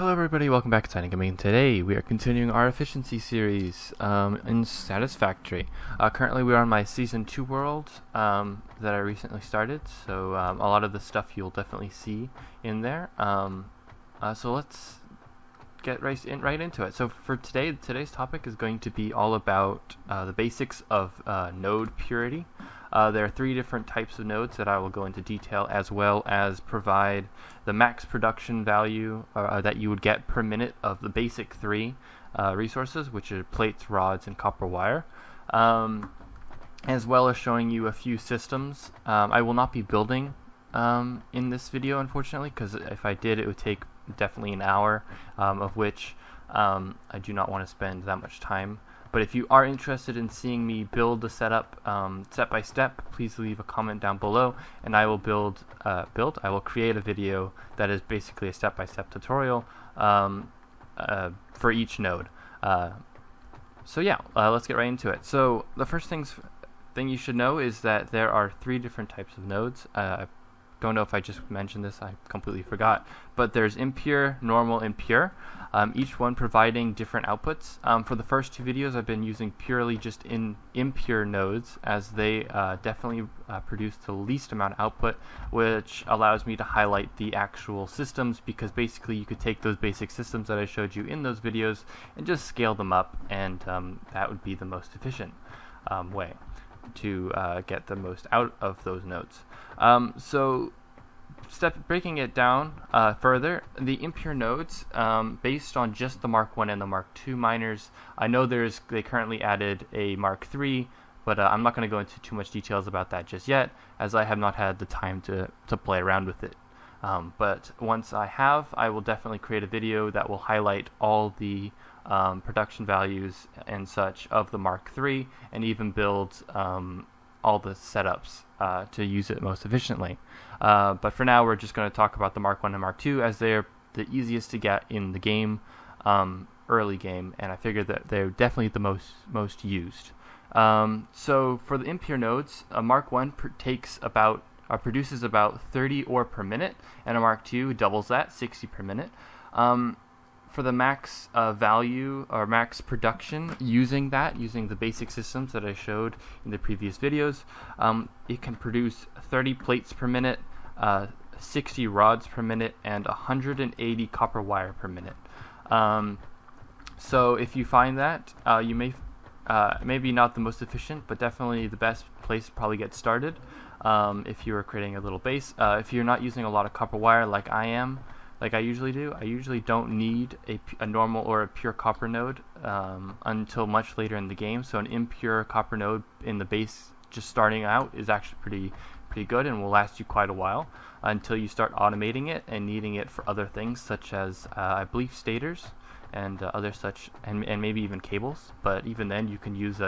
Hello everybody, welcome back to TitanofGaming. Today we are continuing our efficiency series in Satisfactory. Currently we are on my Season 2 world that I recently started, so a lot of the stuff you'll definitely see in there. So let's get right into it. So for today's topic is going to be all about the basics of node purity. There are 3 different types of nodes that I will go into detail, as well as provide the max production value that you would get per minute of the basic 3 resources, which are plates, rods, and copper wire, as well as showing you a few systems. I will not be building in this video, unfortunately, because if I did, it would take definitely an hour, of which I do not want to spend that much time. But if you are interested in seeing me build the setup step by step, please leave a comment down below, and I will I will create a video that is basically a step-by-step tutorial for each node. So yeah, let's get right into it. So the first thing you should know is that there are 3 different types of nodes. I don't know if I just mentioned this, I completely forgot, but there's impure, normal, and pure, each one providing different outputs. For the first 2 videos I've been using purely just impure nodes, as they definitely produce the least amount of output, which allows me to highlight the actual systems, because basically you could take those basic systems that I showed you in those videos and just scale them up, and that would be the most efficient way to get the most out of those nodes. So breaking it down further, the impure nodes, based on just the Mark 1 and the Mark 2 miners, I know they currently added a Mark 3, but I'm not going to go into too much details about that just yet, as I have not had the time to play around with it. But once I have, I will definitely create a video that will highlight all the production values and such of the Mark III, and even build all the setups to use it most efficiently. But for now, we're just going to talk about the Mark 1 and Mark 2, as they're the easiest to get in the game, early game, and I figured that they're definitely the most used. So for the impure nodes, a Mark 1 produces about 30 ore per minute, and a Mark II doubles that, 60 per minute. For the max value or max production, using the basic systems that I showed in the previous videos, it can produce 30 plates per minute, 60 rods per minute, and 180 copper wire per minute. So if you find that, you may maybe not the most efficient, but definitely the best place to probably get started if you are creating a little base. If you're not using a lot of copper wire like I usually do, I usually don't need a normal or a pure copper node until much later in the game. So an impure copper node in the base just starting out is actually pretty good and will last you quite a while until you start automating it and needing it for other things, such as I believe stators and other such, and maybe even cables. But even then, you can use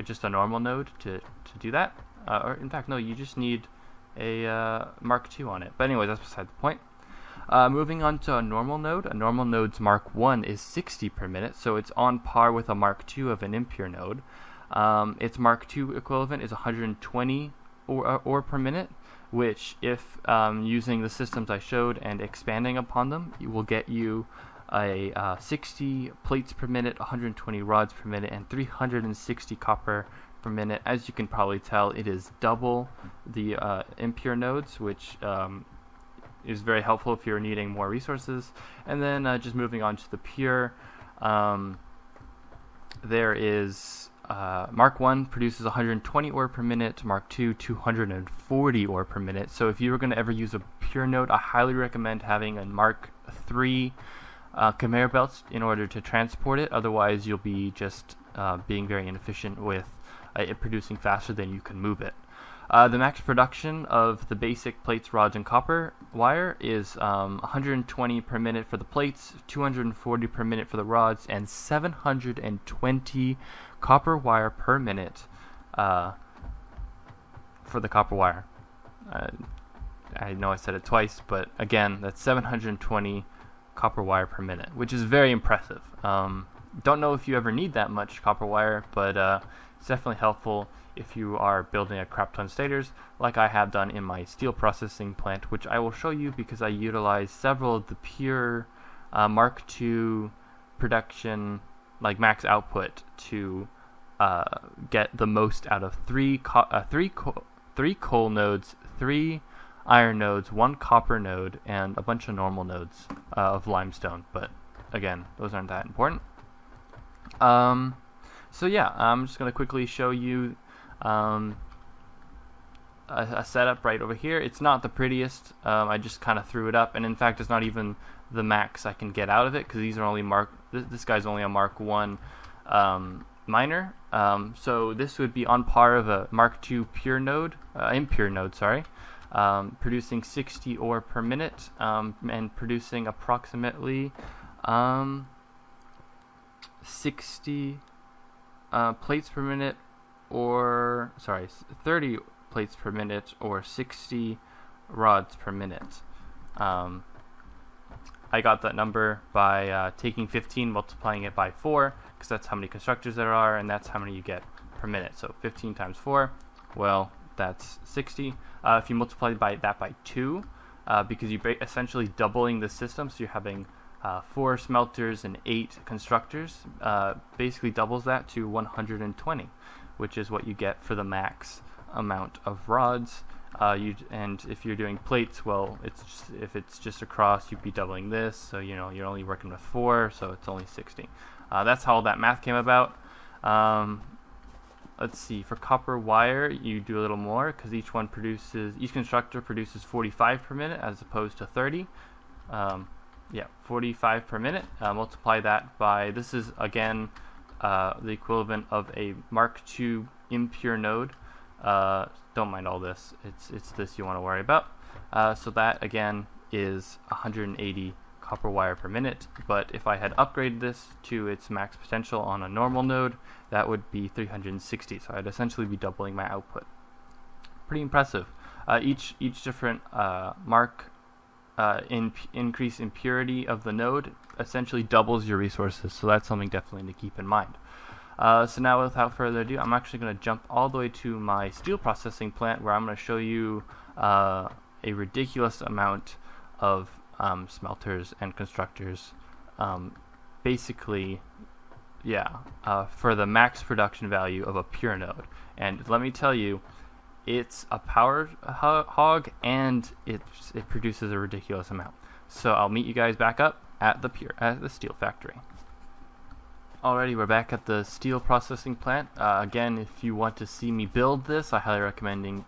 just a normal node to do that. Or in fact, no, you just need a Mark II on it. But anyway, that's beside the point. Moving on to a normal node. A normal node's Mark 1 is 60 per minute, so it's on par with a Mark 2 of an impure node. Its Mark 2 equivalent is 120 ore per minute, which, if using the systems I showed and expanding upon them, will get you a 60 plates per minute, 120 rods per minute, and 360 copper per minute. As you can probably tell, it is double the impure nodes, which is very helpful if you're needing more resources. And then just moving on to the pure, there is Mark 1 produces 120 ore per minute, Mark 2 240 ore per minute. So if you were going to ever use a pure node, I highly recommend having a Mark 3 conveyor belts in order to transport it. Otherwise, you'll be just being very inefficient with it producing faster than you can move it. The max production of the basic plates, rods, and copper wire is 120 per minute for the plates, 240 per minute for the rods, and 720 copper wire per minute for the copper wire. I know I said it twice, but again, that's 720 copper wire per minute, which is very impressive. Don't know if you ever need that much copper wire, but it's definitely helpful if you are building a crap ton of stators, like I have done in my steel processing plant, which I will show you because I utilize several of the pure Mark II production, like max output, to get the most out of three coal nodes, 3 iron nodes, 1 copper node, and a bunch of normal nodes of limestone. But again, those aren't that important. So yeah, I'm just going to quickly show you a setup right over here. It's not the prettiest. I just kind of threw it up, and in fact, it's not even the max I can get out of it, because these are only this guy's only a Mark 1 miner. So this would be on par of a Mark II pure node, impure node, sorry, producing 60 ore per minute, and producing approximately 60 plates per minute, or sorry, 30 plates per minute, or 60 rods per minute. I got that number by taking 15, multiplying it by 4, because that's how many constructors there are, and that's how many you get per minute. So 15 times 4, well, that's 60. If you multiply that by 2, because you're essentially doubling the system, so you're having 4 smelters and 8 constructors, basically doubles that to 120, which is what you get for the max amount of rods. And if you're doing plates, well, if it's just across, you'd be doubling this, so you know you're only working with 4, so it's only 60. That's how all that math came about. Let's see, for copper wire, you do a little more, because each constructor produces 45 per minute as opposed to 30. Yeah, 45 per minute. Multiply that by, this is again the equivalent of a Mark II impure node. Don't mind all this, it's this you want to worry about. So that again is 180 copper wire per minute, but if I had upgraded this to its max potential on a normal node, that would be 360, so I'd essentially be doubling my output. Pretty impressive. Each different increase in purity of the node essentially doubles your resources, so that's something definitely to keep in mind. So now, without further ado, I'm actually going to jump all the way to my steel processing plant, where I'm going to show you a ridiculous amount of smelters and constructors. Basically, yeah, for the max production value of a pure node. And let me tell you, it's a power hog, and it produces a ridiculous amount. So I'll meet you guys back up at the steel factory. Alrighty, we're back at the steel processing plant. Again, if you want to see me build this, I highly recommend.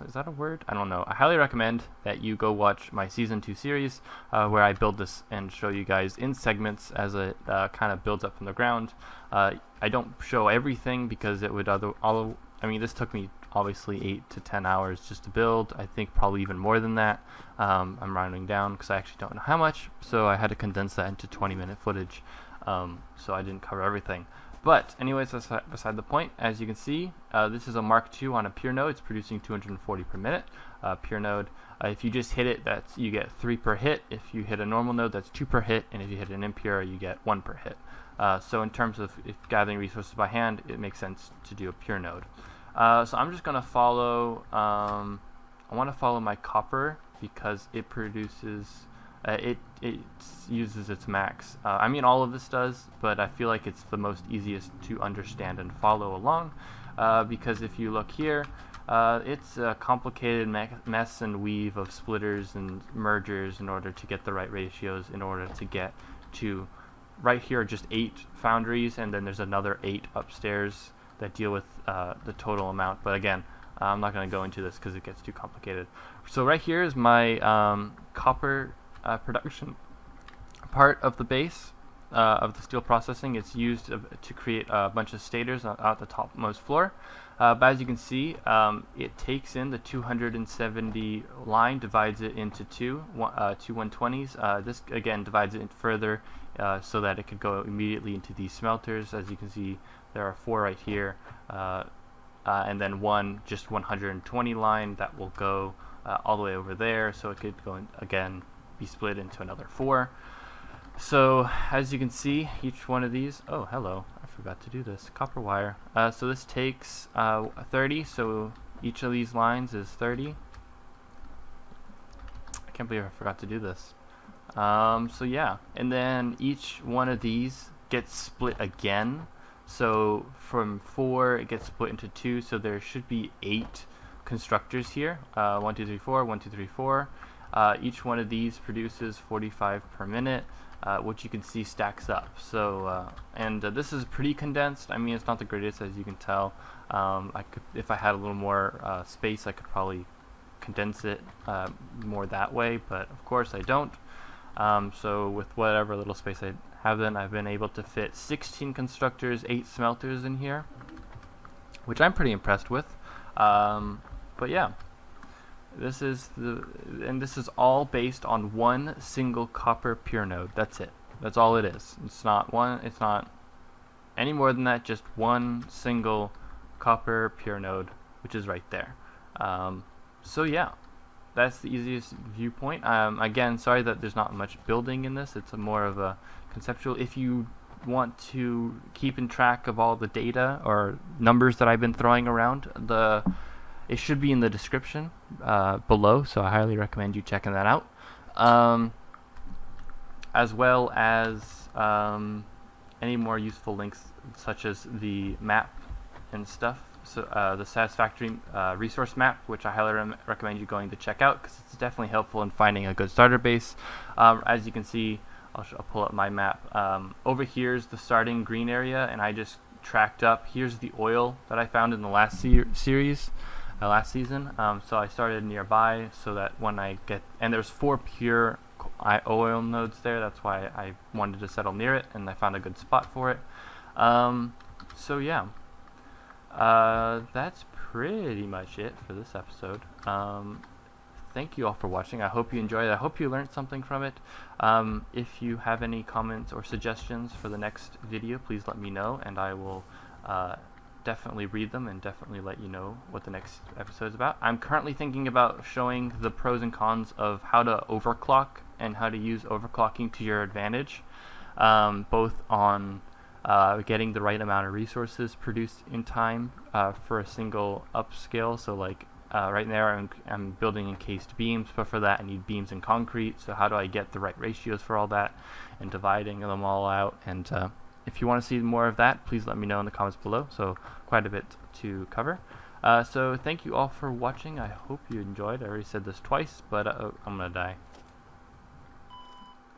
Is that a word? I don't know. I highly recommend that you go watch my Season 2 series, where I build this and show you guys in segments as it kind of builds up from the ground. I don't show everything because it would this took me obviously 8 to 10 hours just to build. I think probably even more than that. I'm rounding down because I actually don't know how much, so I had to condense that into 20-minute footage, so I didn't cover everything. But anyways, that's beside the point. As you can see, this is a Mark II on a pure node. It's producing 240 per minute. Pure node, if you just hit it, you get 3 per hit. If you hit a normal node, that's 2 per hit, and if you hit an impure, you get 1 per hit. So in terms of gathering resources by hand, it makes sense to do a pure node. So I'm just gonna follow. I want to follow my copper because it produces. It uses its max. I mean, all of this does, but I feel like it's the most easiest to understand and follow along, because if you look here, it's a complicated mess and weave of splitters and mergers in order to get the right ratios, in order to get to right here just 8 foundries, and then there's another 8 upstairs that deal with the total amount. But again, I'm not going to go into this because it gets too complicated. So right here is my copper production part of the base of the steel processing. It's used to create a bunch of stators at the topmost floor. But as you can see, it takes in the 270 line, divides it into two 120s. This again divides it further so that it could go immediately into these smelters. As you can see, there are 4 right here, and then one just 120 line that will go all the way over there, so it could go again be split into another 4. So as you can see, each one of these, oh hello, I forgot to do this, copper wire. So this takes 30, so each of these lines is 30. I can't believe I forgot to do this. So yeah, and then each one of these gets split again. So from 4, it gets split into 2. So there should be 8 constructors here. 1, 2, 3, 4. 1, 2, 3, 4. Each one of these produces 45 per minute, which you can see stacks up. So this is pretty condensed. I mean, it's not the greatest, as you can tell. I could, if I had a little more space, I could probably condense it more that way, but of course I don't. So with whatever little space I have, then I've been able to fit 16 constructors, 8 smelters in here, which I'm pretty impressed with. But yeah, this is all based on one single copper pure node. That's it. That's all it is. It's not any more than that. Just one single copper pure node, which is right there. So yeah, that's the easiest viewpoint. Again, sorry that there's not much building in this. It's more of a conceptual. If you want to keep in track of all the data or numbers that I've been throwing around, it should be in the description below, so I highly recommend you checking that out. As well as any more useful links, such as the map and stuff. So the Satisfactory resource map, which I highly recommend you going to check out, because it's definitely helpful in finding a good starter base. As you can see, I'll pull up my map. Over here is the starting green area, and I just tracked up. Here's the oil that I found in the last last season. So I started nearby, so that when I get, and there's 4 pure oil nodes there. That's why I wanted to settle near it, and I found a good spot for it. So yeah. That's pretty much it for this episode. Thank you all for watching. I hope you enjoyed it. I hope you learned something from it. If you have any comments or suggestions for the next video, please let me know, and I will definitely read them and definitely let you know what the next episode is about. I'm currently thinking about showing the pros and cons of how to overclock and how to use overclocking to your advantage, both on getting the right amount of resources produced in time for a single upscale. So like right now I'm building encased beams, but for that I need beams and concrete. So how do I get the right ratios for all that and dividing them all out? And if you want to see more of that, please let me know in the comments below. So quite a bit to cover. So thank you all for watching. I hope you enjoyed. I already said this twice, but I'm gonna die.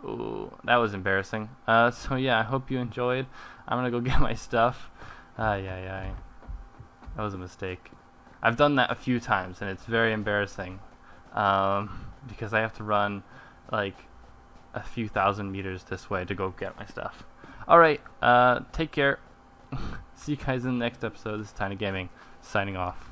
Ooh, that was embarrassing. So yeah, I hope you enjoyed. I'm gonna go get my stuff. That was a mistake. I've done that a few times, and it's very embarrassing. Because I have to run like a few thousand meters this way to go get my stuff. Alright, take care. See you guys in the next episode. This is TitanofGaming, signing off.